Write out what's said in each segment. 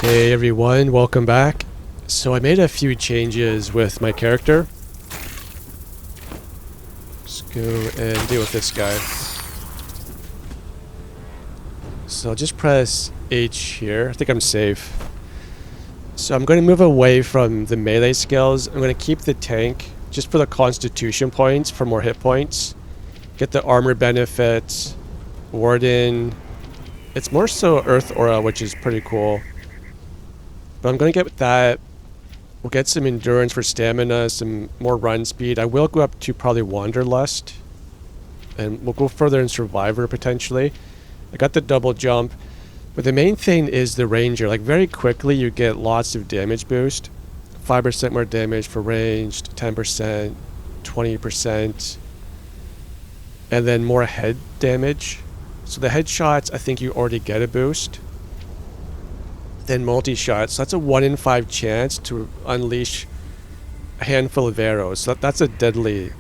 Hey everyone, welcome back. So I made a few changes with my character. Let's go and deal with this guy. So I'll just press H here. I think I'm safe. So I'm going to move away from the melee skills. I'm going to keep the tank just for the constitution points for more hit points. Get the armor benefits. Warden. It's more so Earth Aura, which is pretty cool. But I'm going to get that. We'll get some endurance for stamina, some more run speed. I will go up to probably Wanderlust. And we'll go further in Survivor potentially. I got the double jump. But the main thing is the Ranger. Like very quickly you get lots of damage boost. 5% more damage for ranged, 10%, 20. And then more head damage. So the headshots, I think you already get a boost. Then multi-shots, so that's a 1 in 5 chance to unleash a handful of arrows. So that's a deadly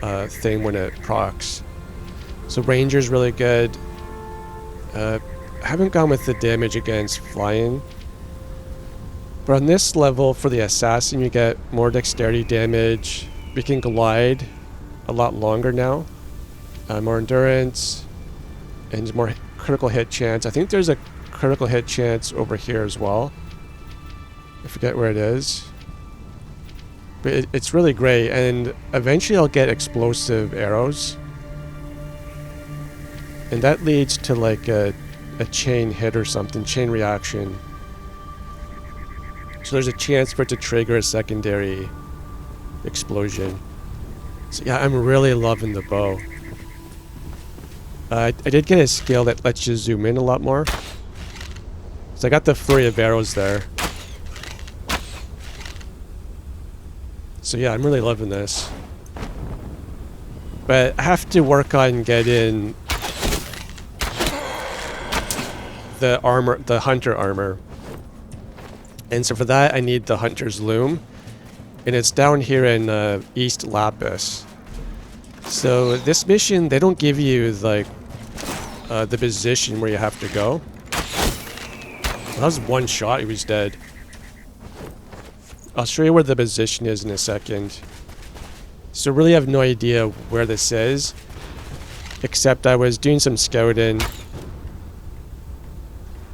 thing when it procs. So Ranger's really good. I haven't gone with the damage against flying. But on this level, for the assassin, you get more dexterity damage. We can glide a lot longer now. More endurance. And more critical hit chance. I think there's a critical hit chance over here as well. I forget where it is. But it's really great. And eventually I'll get explosive arrows. And that leads to like a chain hit or something. Chain reaction. So there's a chance for it to trigger a secondary explosion. So yeah, I'm really loving the bow. I did get a skill that lets you zoom in a lot more. So I got the flurry of arrows there. So yeah, I'm really loving this. But I have to work on getting the armor, the hunter armor. And so for that I need the hunter's loom. And it's down here in East Lapis. So this mission, they don't give you like the position where you have to go. That was one shot, he was dead. I'll show you where the position is in a second. So really I have no idea where this is. Except I was doing some scouting.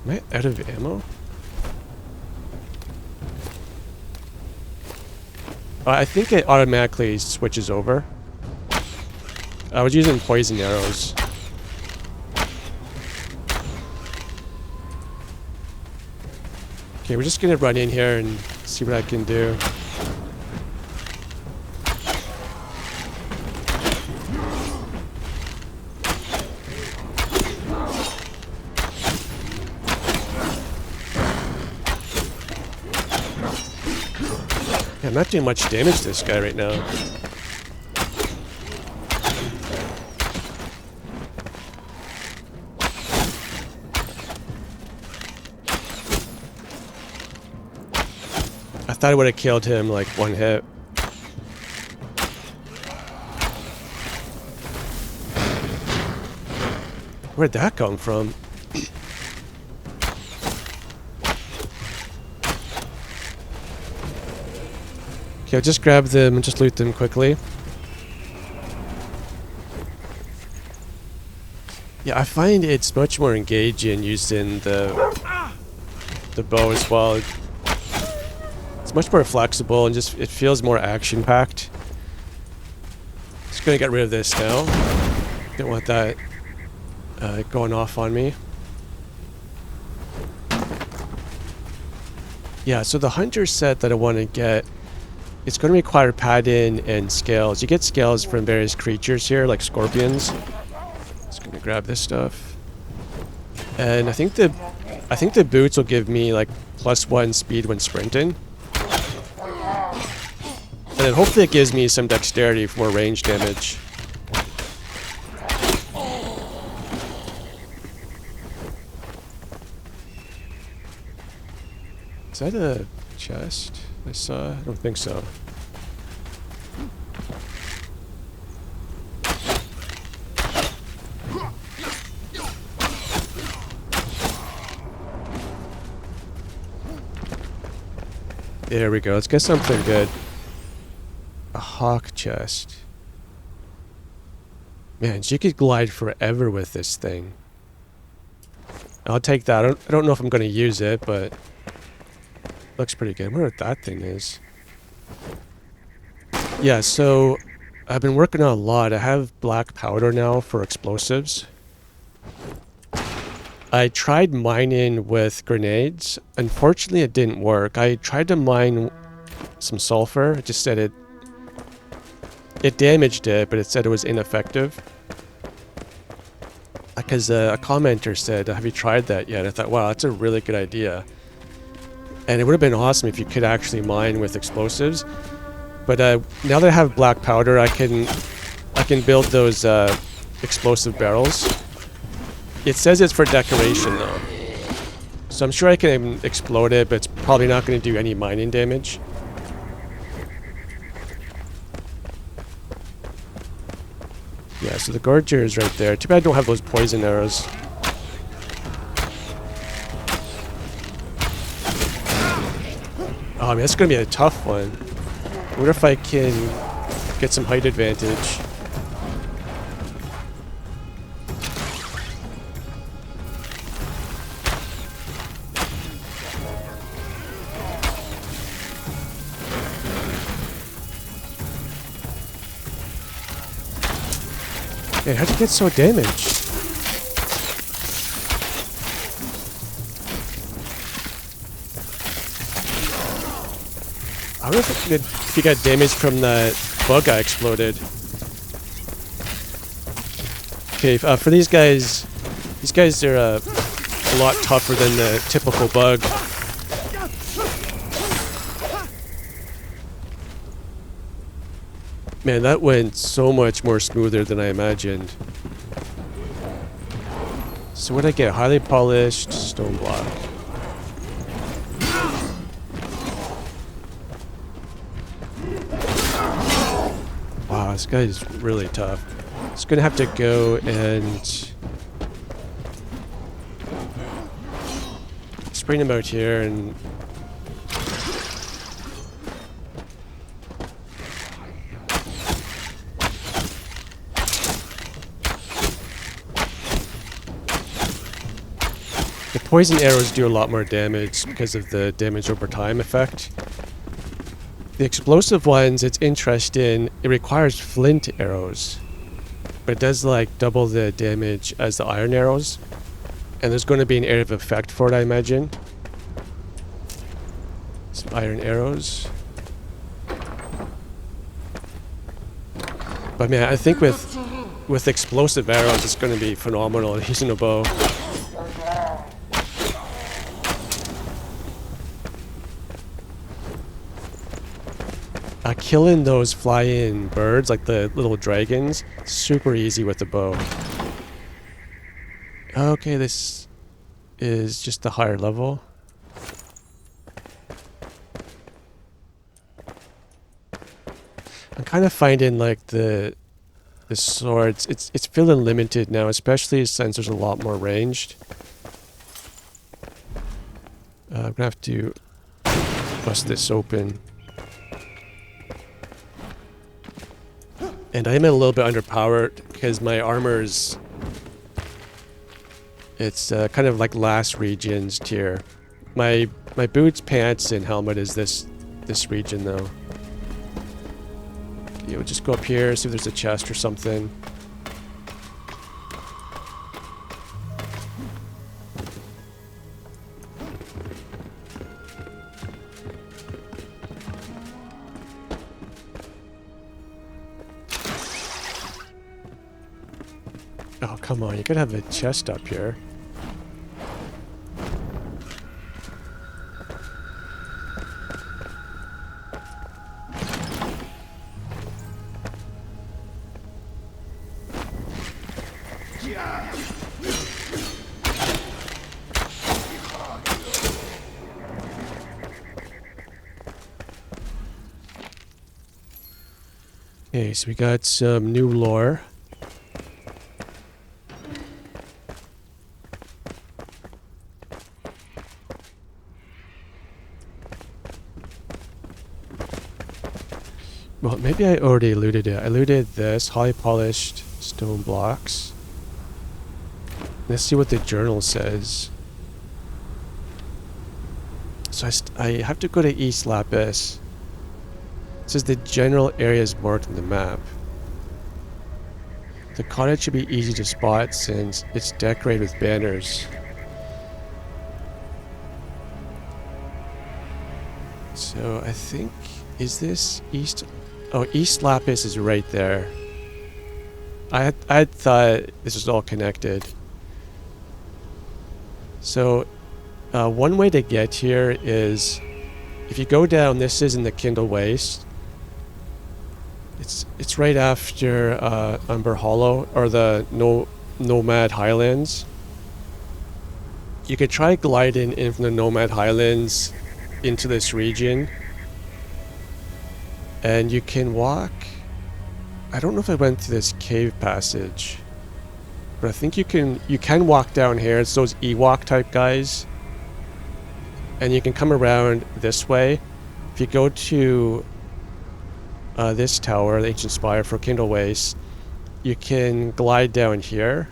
Am I out of ammo? I think it automatically switches over. I was using poison arrows. Okay, we're just gonna run in here and see what I can do. Yeah, I'm not doing much damage to this guy right now. I thought I would have killed him like one hit. Where'd that come from? Okay, I'll just grab them and just loot them quickly. Yeah, I find it's much more engaging using the bow as well. It's much more flexible and just it feels more action-packed. Just gonna get rid of this now. Don't want that going off on me. Yeah, so the hunter set that I want to get, it's going to require padding and scales. You get scales from various creatures here, like scorpions. Just gonna grab this stuff. And I think the boots will give me like +1 speed when sprinting. And then hopefully it gives me some dexterity for more range damage. Is that a chest I saw? I don't think so. There we go. Let's get something good. A hawk chest. Man, she could glide forever with this thing. I'll take that. I don't know if I'm going to use it, but looks pretty good. I wonder what that thing is. Yeah, so I've been working on a lot. I have black powder now for explosives. I tried mining with grenades. Unfortunately, it didn't work. I tried to mine some sulfur. It just said it damaged it, but it said it was ineffective. Because a commenter said, have you tried that yet? I thought, wow, that's a really good idea. And it would have been awesome if you could actually mine with explosives. But now that I have black powder, I can build those explosive barrels. It says it's for decoration though. So I'm sure I can explode it, but it's probably not going to do any mining damage. Yeah, so the Gorger is right there. Too bad I don't have those poison arrows. Oh man, that's going to be a tough one. I wonder if I can get some height advantage. Man, how'd you get so damaged? I wonder if you got damaged from that bug I exploded. Okay, for these guys are a lot tougher than the typical bug. Man, that went so much more smoother than I imagined. So what did I get? Highly polished stone block. Wow, this guy is really tough. It's gonna have to go and spring him out here and the poison arrows do a lot more damage because of the damage over time effect. The explosive ones, it's interesting. It requires flint arrows, but it does like double the damage as the iron arrows. And there's going to be an area of effect for it, I imagine. Some iron arrows. But man, I think with explosive arrows, it's going to be phenomenal using a bow. Killing those flying birds, like the little dragons, super easy with the bow. Okay, this is just the higher level. I'm kind of finding like the swords, it's feeling limited now, especially since there's a lot more ranged. I'm gonna have to bust this open. And I'm a little bit underpowered because my armor's... It's kind of like last region's tier. My boots, pants, and helmet is this region though. Okay, we'll just go up here, see if there's a chest or something. Oh, come on, you could have a chest up here. Okay, so we got some new lore. Well, maybe I already looted it. I looted this, highly polished stone blocks. Let's see what the journal says. So I have to go to East Lapis. It says the general area is marked on the map. The cottage should be easy to spot since it's decorated with banners. So I think, is this East? Oh, East Lapis is right there. I had thought this was all connected. So one way to get here is if you go down, this is in the Kindle Waste. It's right after Umber Hollow or the Nomad Highlands. You could try gliding in from the Nomad Highlands into this region, and you can walk. I don't know if I went through this cave passage, but I think you can walk down here. It's those Ewok type guys. And you can come around this way. If you go to this tower, the Ancient Spire for Kindle Waste, you can glide down here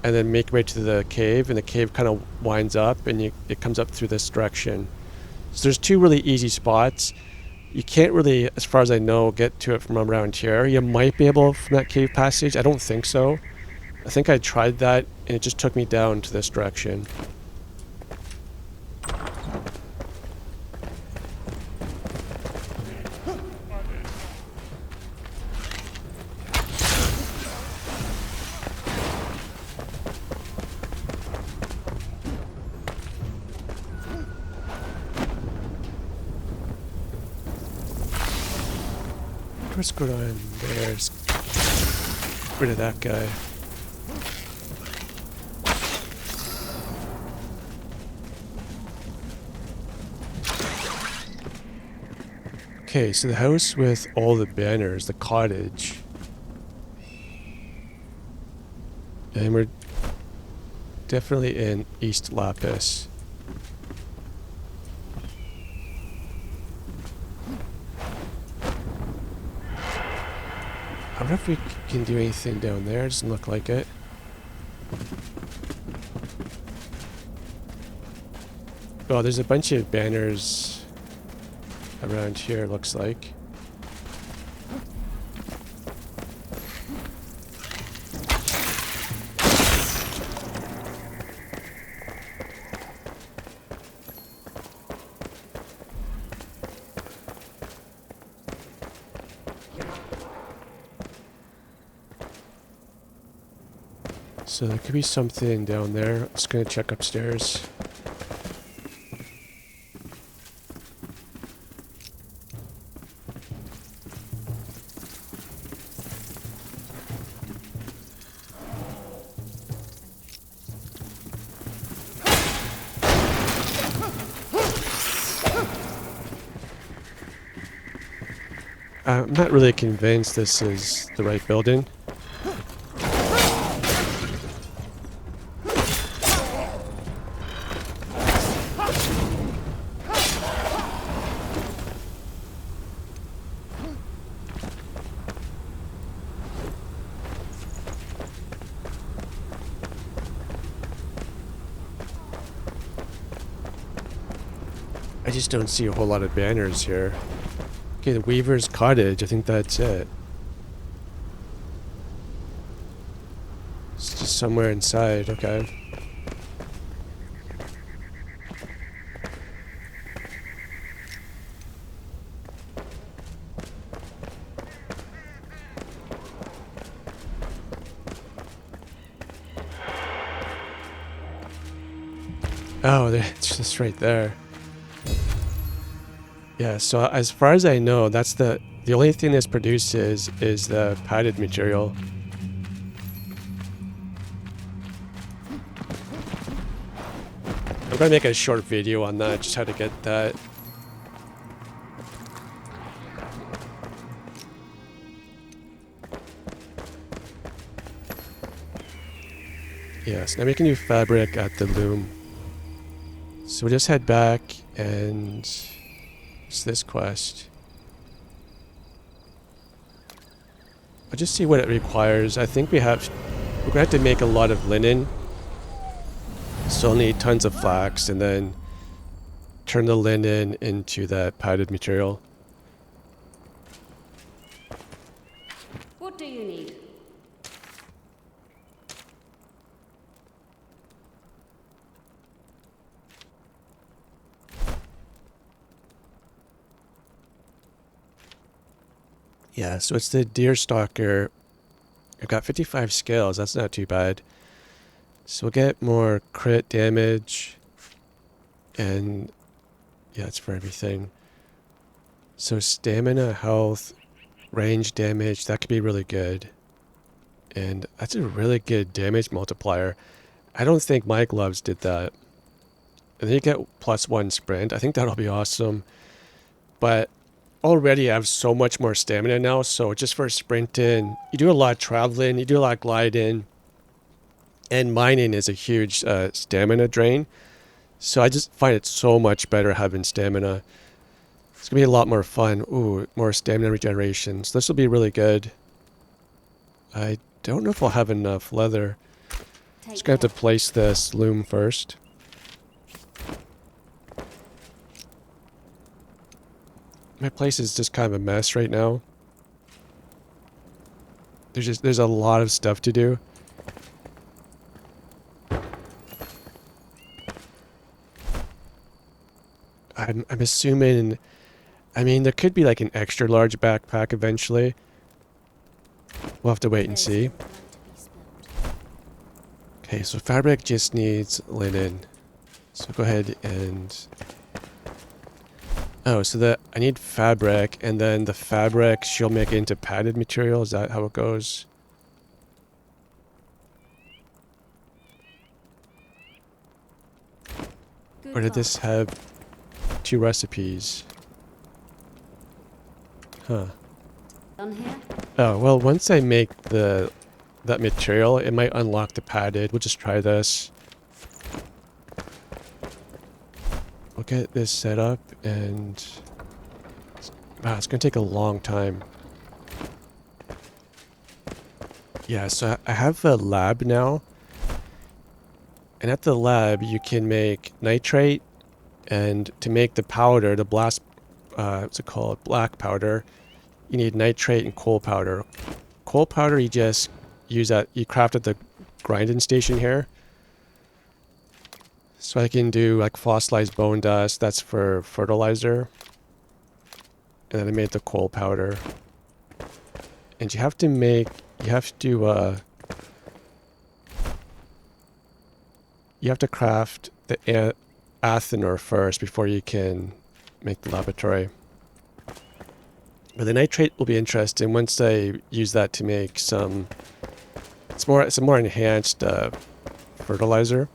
and then make your way to the cave, and the cave kind of winds up and it comes up through this direction. So there's two really easy spots. You can't really, as far as I know, get to it from around here. You might be able from that cave passage. I don't think so. I think I tried that and it just took me down to this direction. Let's go down there. Just get rid of that guy. Okay, so the house with all the banners, the cottage. And we're definitely in East Lapis. I wonder if we can do anything down there. It doesn't look like it. Oh, there's a bunch of banners around here, it looks like. So there could be something down there. I'm just gonna check upstairs. I'm not really convinced this is the right building. I just don't see a whole lot of banners here. Okay, the Weaver's Cottage, I think that's it. It's just somewhere inside, okay. Oh, it's just right there. Yeah, so as far as I know, that's the only thing this produces is the padded material. I'm gonna make a short video on that, just how to get that. Yes, now we can do fabric at the loom. So we'll just head back and... what's this quest? I'll just see what it requires. I think we're going to have to make a lot of linen. So I'll need tons of flax and then turn the linen into that padded material. What do you need? Yeah, so it's the Deerstalker. I've got 55 scales. That's not too bad. So we'll get more crit damage. And yeah, it's for everything. So stamina, health, range damage, that could be really good. And that's a really good damage multiplier. I don't think my gloves did that. And then you get +1 sprint. I think that'll be awesome. But already I have so much more stamina now. So just for sprinting, you do a lot of traveling, you do a lot of gliding. And mining is a huge stamina drain. So I just find it so much better having stamina. It's going to be a lot more fun. Ooh, more stamina regeneration. So this will be really good. I don't know if I'll have enough leather. Just going to have to place this loom first. My place is just kind of a mess right now. There's a lot of stuff to do. I'm assuming, I mean, there could be like an extra large backpack eventually. We'll have to wait and see. Okay, so fabric just needs linen. So go ahead and... Oh, so I need fabric, and then the fabric she'll make it into padded material. Is that how it goes? Or did this have 2 recipes? Huh. Done here? Oh, well, once I make that material, it might unlock the padded. We'll just try this. We'll get this set up, and... Wow, it's going to take a long time. Yeah, so I have a lab now. And at the lab, you can make nitrate, and to make the powder, the blast... what's it called? Black powder. You need nitrate and coal powder. Coal powder, you just use that... You craft at the grinding station here. So I can do like fossilized bone dust. That's for fertilizer. And then I made the coal powder. And you have to make... You have to craft the athanor first before you can make the laboratory. But the nitrate will be interesting once I use that to make some... It's a more enhanced fertilizer.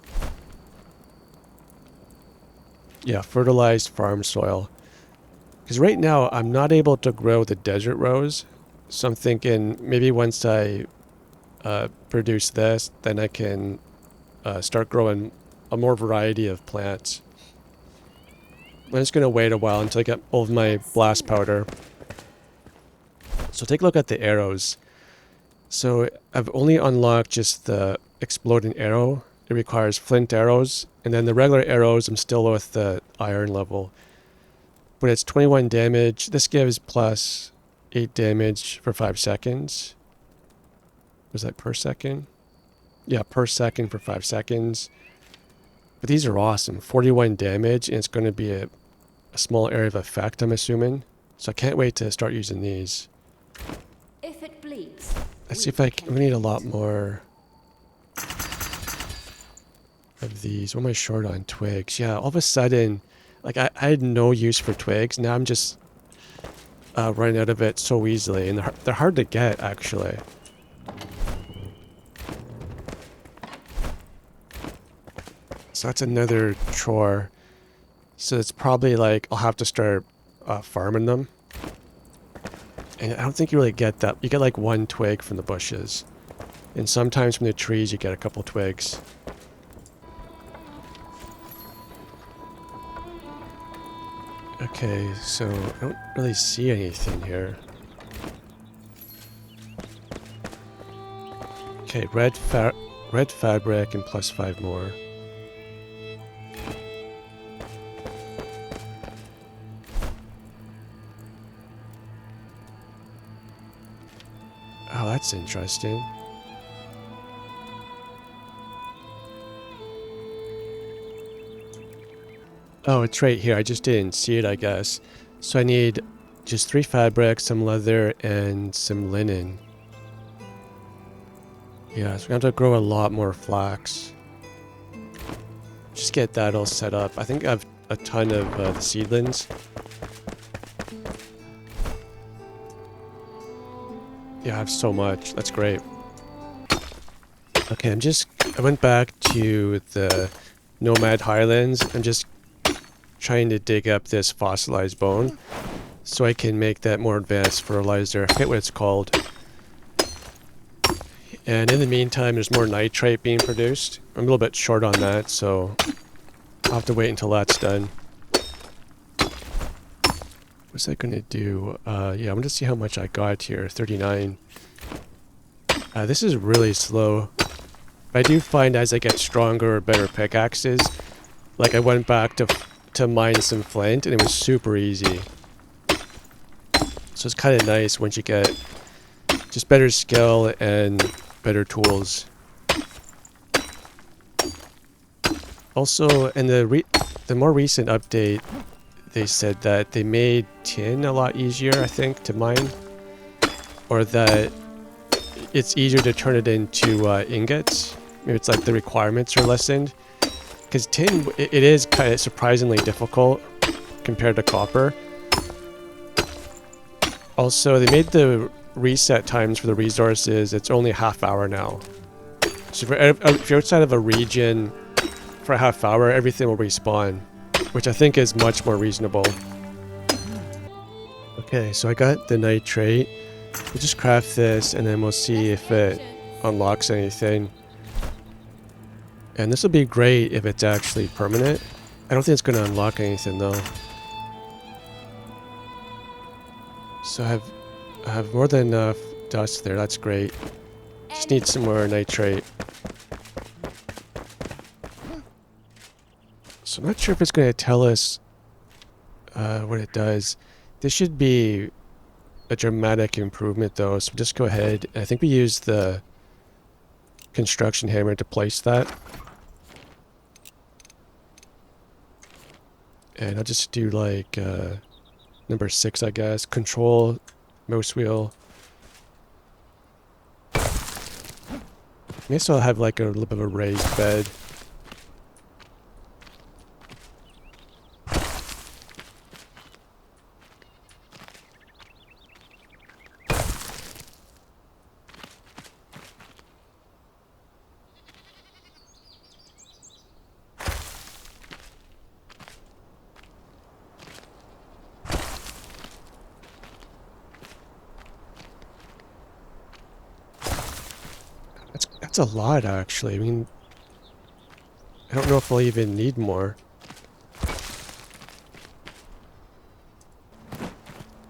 Yeah, fertilized farm soil. Because right now I'm not able to grow the desert rose. So I'm thinking maybe once I produce this, then I can start growing a more variety of plants. I'm just going to wait a while until I get all of my blast powder. So take a look at the arrows. So I've only unlocked just the exploding arrow. It requires flint arrows. And then the regular arrows, I'm still with the iron level. But it's 21 damage. This gives plus 8 damage for 5 seconds. Was that per second? Yeah, per second for 5 seconds. But these are awesome. 41 damage, and it's going to be a small area of effect, I'm assuming. So I can't wait to start using these. If it bleeds, Let's see if we need a lot more of these. What am I short on? Twigs. Yeah, all of a sudden, like I had no use for twigs. Now I'm just running out of it so easily. And they're hard to get, actually. So that's another chore. So it's probably like I'll have to start farming them. And I don't think you really get that. You get like 1 twig from the bushes. And sometimes from the trees you get a couple twigs. Okay, so I don't really see anything here. Okay, red fabric and plus 5 more. Oh, that's interesting. Oh, it's right here. I just didn't see it, I guess. So I need just 3 fabrics, some leather, and some linen. Yeah, so we're going to have to grow a lot more flax. Just get that all set up. I think I have a ton of the seedlings. Yeah, I have so much. That's great. Okay, I went back to the Nomad Highlands. I'm just trying to dig up this fossilized bone so I can make that more advanced fertilizer. I forget what it's called. And in the meantime, there's more nitrate being produced. I'm a little bit short on that, so I'll have to wait until that's done. What's that going to do? Yeah, I'm going to see how much I got here. 39. This is really slow. I do find as I get stronger or better pickaxes, like I went back to mine some flint and it was super easy. So it's kind of nice once you get just better skill and better tools. Also, in the more recent update, they said that they made tin a lot easier, I think, to mine. Or that it's easier to turn it into ingots. Maybe it's like the requirements are lessened. Because tin, it is kind of surprisingly difficult compared to copper. Also, they made the reset times for the resources, it's only a half hour now. So if you're outside of a region for a half hour, everything will respawn, which I think is much more reasonable. Okay, so I got the nitrate. We'll just craft this and then we'll see if it unlocks anything. And this will be great if it's actually permanent. I don't think it's going to unlock anything though. So I have more than enough dust there, that's great. Just need some more nitrate. So I'm not sure if it's going to tell us what it does. This should be a dramatic improvement though, so just go ahead. I think we use the construction hammer to place that. And I'll just do like number 6, I guess. Control, mouse wheel. Maybe so I'll have like a little bit of a raised bed. That's a lot, actually. I mean, I don't know if I'll even need more.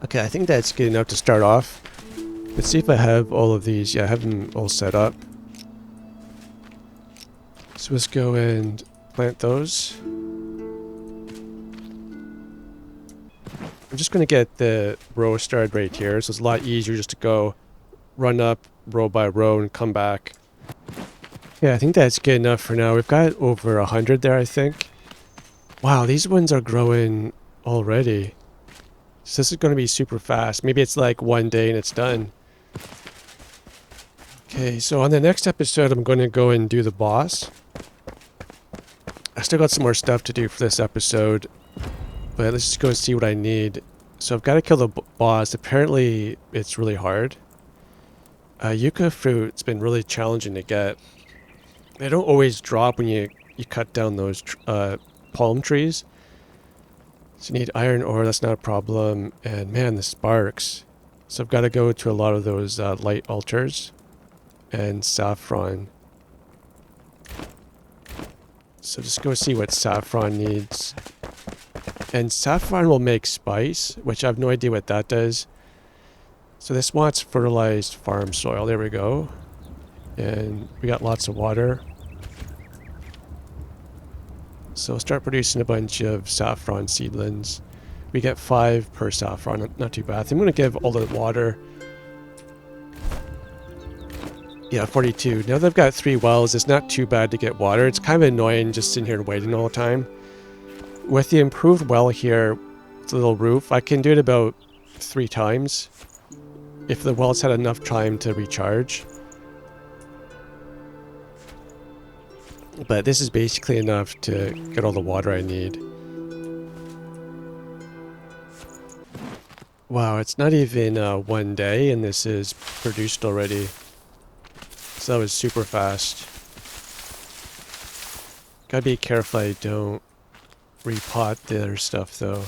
Okay, I think that's good enough to start off. Let's see if I have all of these. Yeah, I have them all set up. So let's go and plant those. I'm just going to get the row started right here, so it's a lot easier just to go run up row by row and come back. Yeah, I think that's good enough for now. We've got over 100 there, I think. Wow, these ones are growing already. So this is going to be super fast. Maybe it's like one day and it's done. Okay, so on the next episode, I'm going to go and do the boss. I still got some more stuff to do for this episode. But let's just go and see what I need. So I've got to kill the boss. Apparently, it's really hard. Yucca fruit's been really challenging to get. They don't always drop when you cut down those palm trees. So you need iron ore, that's not a problem. And man, the sparks. So I've got to go to a lot of those light altars. And saffron. So just go see what saffron needs. And saffron will make spice, which I have no idea what that does. So this wants fertilized farm soil. There we go. And we got lots of water. So we'll start producing a bunch of saffron seedlings. We get 5 per saffron, not too bad. I'm going to give all the water. Yeah, 42. Now that I've got 3 wells, it's not too bad to get water. It's kind of annoying just sitting here and waiting all the time. With the improved well here, with the little roof, I can do it about 3 times if the well's had enough time to recharge. But this is basically enough to get all the water I need. Wow, it's not even 1 day and this is produced already. So that was super fast. Gotta be careful I don't repot the other stuff though.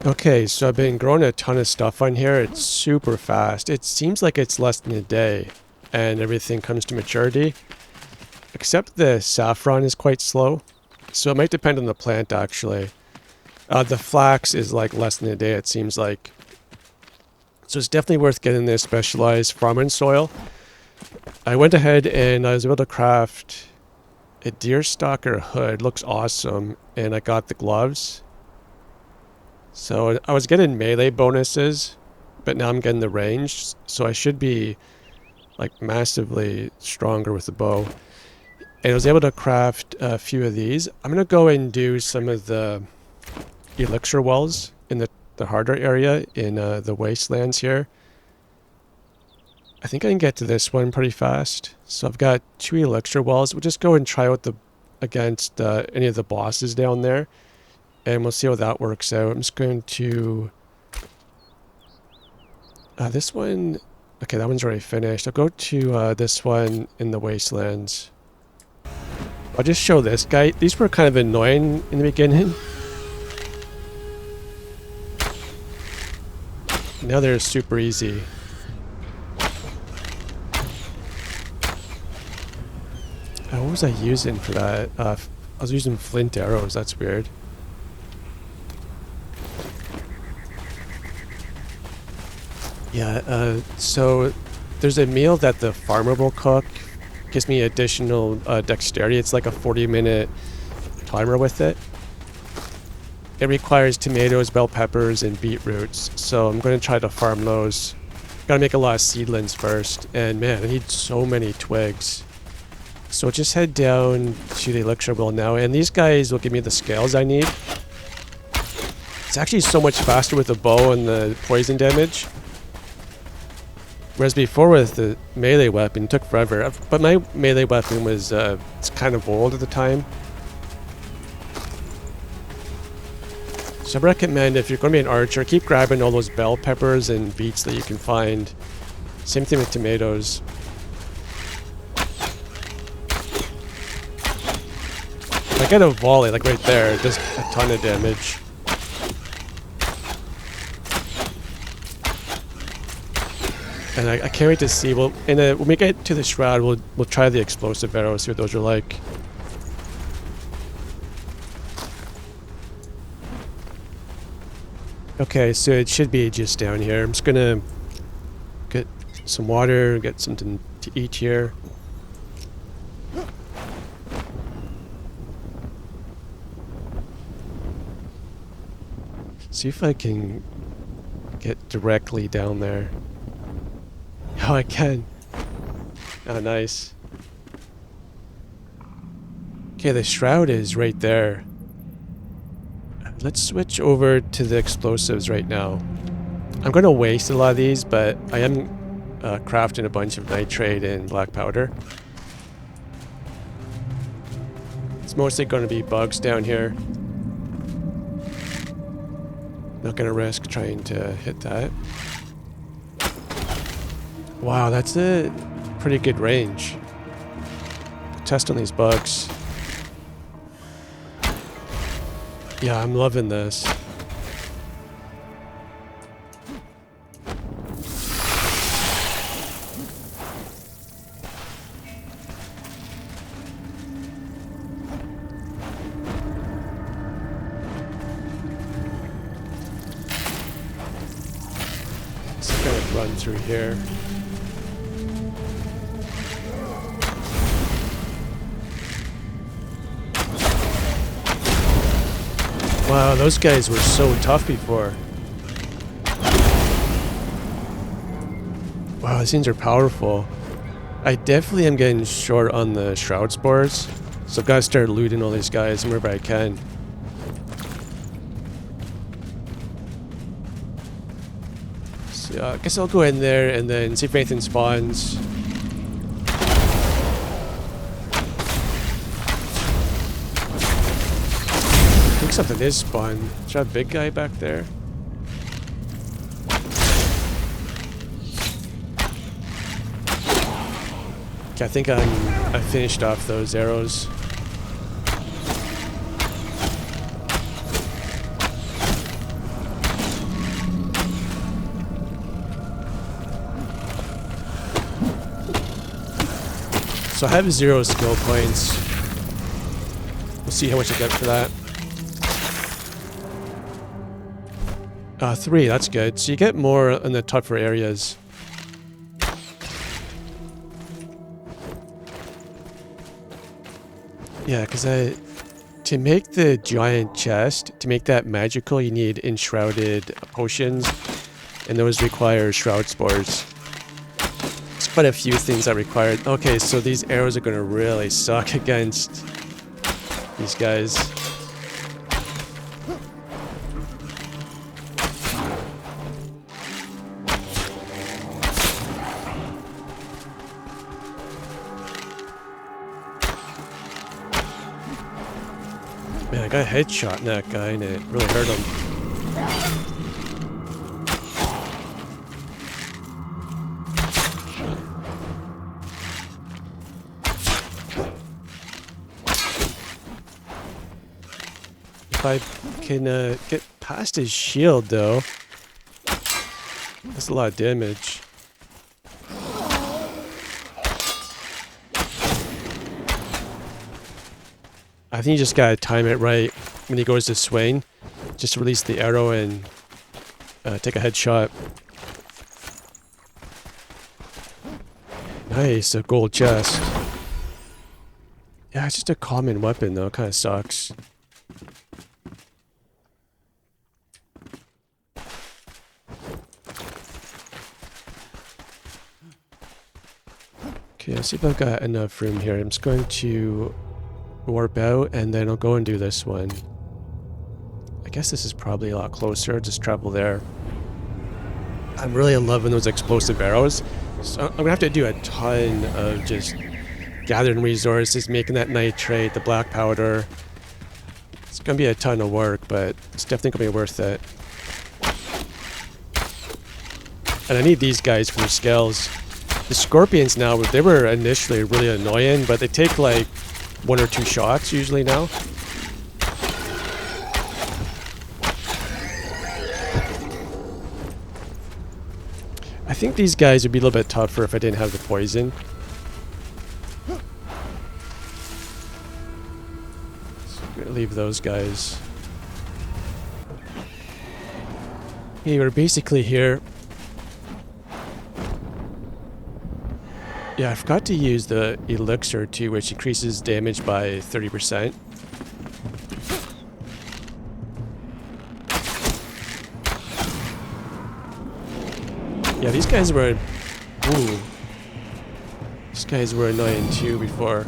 Okay, so I've been growing a ton of stuff on here. It's super fast. It seems like it's less than a day and everything comes to maturity. Except the saffron is quite slow. So it might depend on the plant actually. The flax is like less than a day it seems like. So it's definitely worth getting this specialized farming soil. I went ahead and I was able to craft a deerstalker hood. Looks awesome. And I got the gloves. So I was getting melee bonuses, but now I'm getting the range. So I should be like massively stronger with the bow. And I was able to craft a few of these. I'm going to go and do some of the elixir wells in the harder area in the wastelands here. I think I can get to this one pretty fast. So I've got 2 elixir wells. We'll just go and try out against any of the bosses down there. And we'll see how that works out. I'm just going to... this one... Okay, that one's already finished. I'll go to this one in the wastelands. I'll just show this guy. These were kind of annoying in the beginning. Now they're super easy. What was I using for that? I was using flint arrows. That's weird. Yeah, so there's a meal that the farmer will cook. Gives me additional dexterity. It's like a 40-minute timer with it. It requires tomatoes, bell peppers, and beetroots. So I'm going to try to farm those. Gotta make a lot of seedlings first. And man, I need so many twigs. So I'll just head down to the elixir well now. And these guys will give me the scales I need. It's actually so much faster with the bow and the poison damage. Whereas before with the melee weapon, it took forever. But my melee weapon was it's kind of old at the time. So I recommend if you're going to be an archer, keep grabbing all those bell peppers and beets that you can find. Same thing with tomatoes. If I get a volley, like right there, it does a ton of damage. And I can't wait to see. Well, when we get to the shroud, we'll try the explosive arrows, see what those are like. Okay, so it should be just down here. I'm just gonna get some water, get something to eat here. See if I can get directly down there. Oh, I can. Oh, nice. Okay, the shroud is right there. Let's switch over to the explosives right now. I'm going to waste a lot of these, but I am crafting a bunch of nitrate and black powder. It's mostly going to be bugs down here. Not going to risk trying to hit that. Wow, that's a pretty good range. Test on these bugs. Yeah, I'm loving this. Just gotta run through here. Wow, those guys were so tough before. Wow, these things are powerful. I definitely am getting short on the shroud spores, so I've got to start looting all these guys wherever I can. So I guess I'll go in there and then see if anything spawns. I think something is spawned. Is that a big guy back there? I think I finished off those arrows. So I have 0 skill points. We'll see how much I get for that. 3, that's good. So you get more in the tougher areas. Yeah, because to make the giant chest, to make that magical, you need enshrouded potions, and those require shroud spores. There's quite a few things that require. Okay, so these arrows are going to really suck against these guys. Man, I got a headshot in that guy and it really hurt him. If I can get past his shield though, that's a lot of damage. I think you just gotta time it right when he goes to swing. Just release the arrow and take a headshot. Nice, a gold chest. Yeah, it's just a common weapon though, kinda sucks. Okay, let's see if I've got enough room here. I'm just going to warp out and then I'll go and do this one. I guess this is probably a lot closer. Just travel there. I'm really loving those explosive arrows. So I'm gonna have to do a ton of just gathering resources, making that nitrate, the black powder. It's gonna be a ton of work, but it's definitely gonna be worth it. And I need these guys for their skills. The scorpions now, they were initially really annoying, but they take like 1 or 2 shots usually now. I think these guys would be a little bit tougher if I didn't have the poison. So I'm gonna leave those guys. Okay, we're basically here. Yeah, I forgot to use the elixir too, which increases damage by 30%. Yeah, these guys were... Ooh. These guys were annoying too before.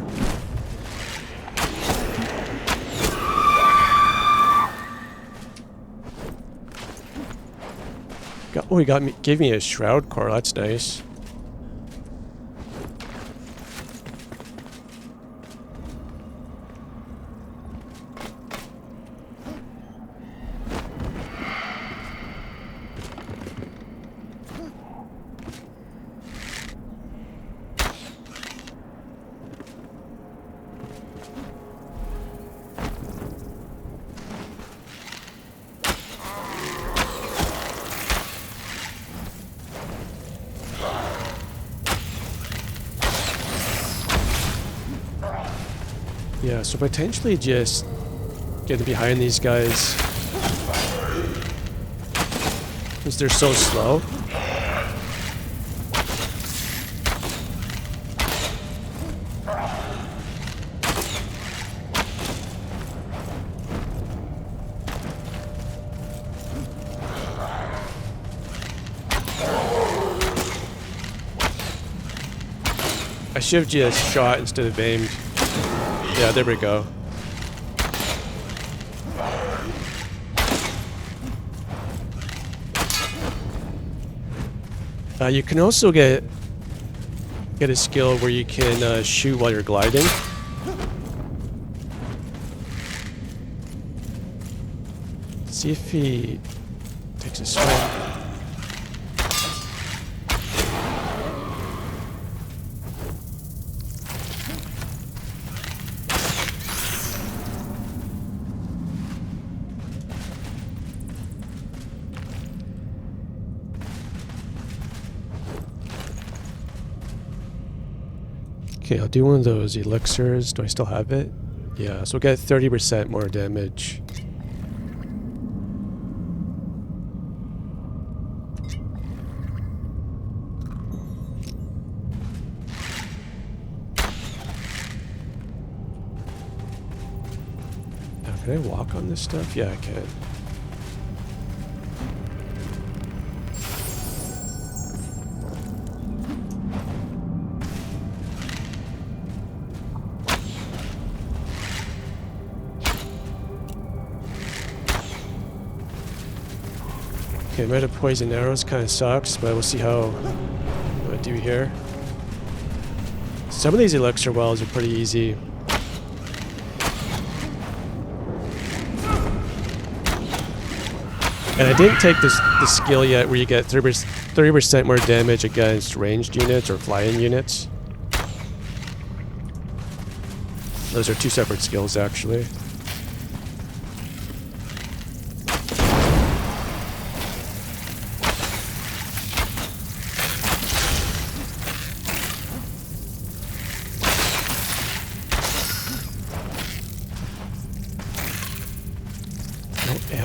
He gave me a shroud core, that's nice. Yeah, so potentially just getting behind these guys, because they're so slow. I should have just shot instead of aimed. Yeah, there we go. You can also get a skill where you can shoot while you're gliding. Let's see if he takes a swing. Okay, I'll do one of those elixirs. Do I still have it? Yeah, so we'll get 30% more damage. Now, can I walk on this stuff? Yeah, I can. Okay, meta poison arrows kind of sucks, but we'll see how what I do here. Some of these elixir wells are pretty easy. And I didn't take the skill yet where you get 30% more damage against ranged units or flying units. Those are two separate skills, actually.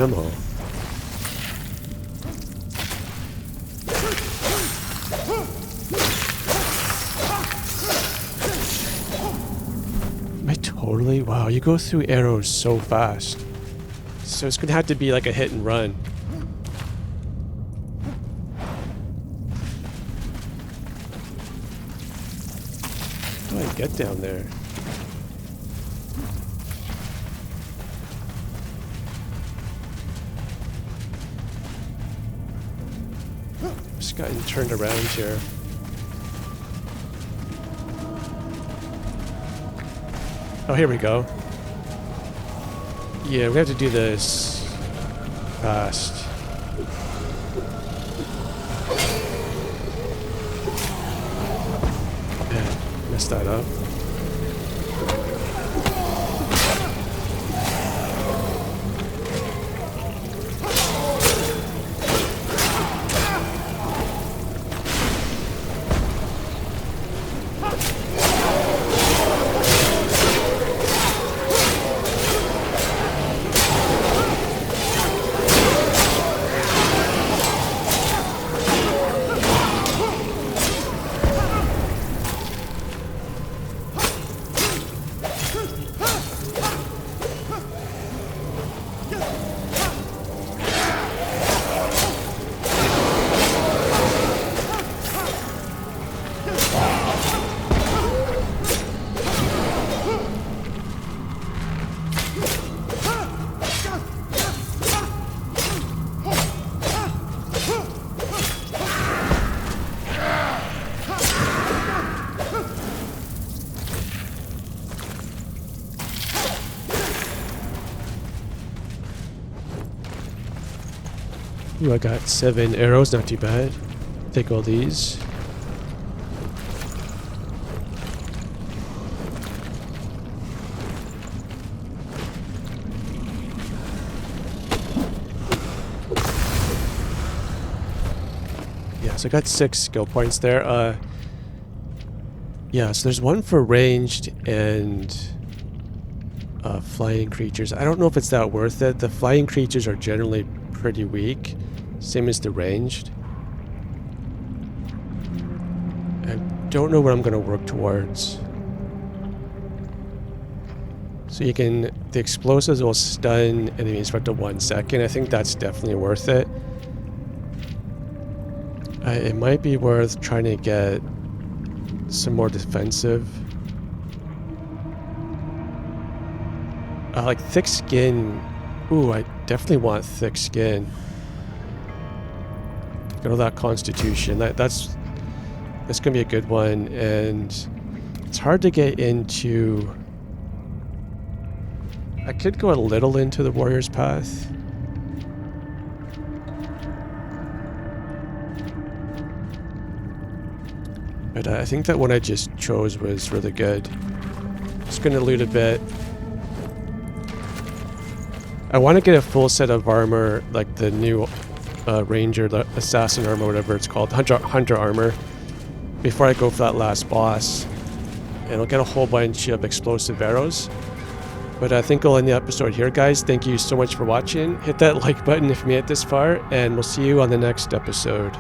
Ammo. Am I totally? Wow, you go through arrows so fast. So it's gonna have to be like a hit and run. How do I get down there? Just gotten turned around here. Oh, here we go. Yeah, we have to do this fast. Man, messed that up. Ooh, I got 7 arrows, not too bad. Take all these. Yeah, so I got 6 skill points there. Yeah, so there's one for ranged and flying creatures. I don't know if it's that worth it. The flying creatures are generally pretty weak. Same as the ranged. I don't know what I'm going to work towards. So you can... The explosives will stun enemies for up to 1 second. I think that's definitely worth it. It might be worth trying to get some more defensive. Like thick skin. Ooh, I definitely want thick skin. Got all that constitution. That's gonna be a good one, and it's hard to get into. I could go a little into the warrior's path. But I think that one I just chose was really good. Just gonna loot a bit. I want to get a full set of armor, like the new ranger, the assassin armor, whatever it's called, hunter armor, before I go for that last boss. And I'll get a whole bunch of explosive arrows. But I think I'll end the episode here, guys. Thank you so much for watching. Hit that like button if you made it this far, and we'll see you on the next episode.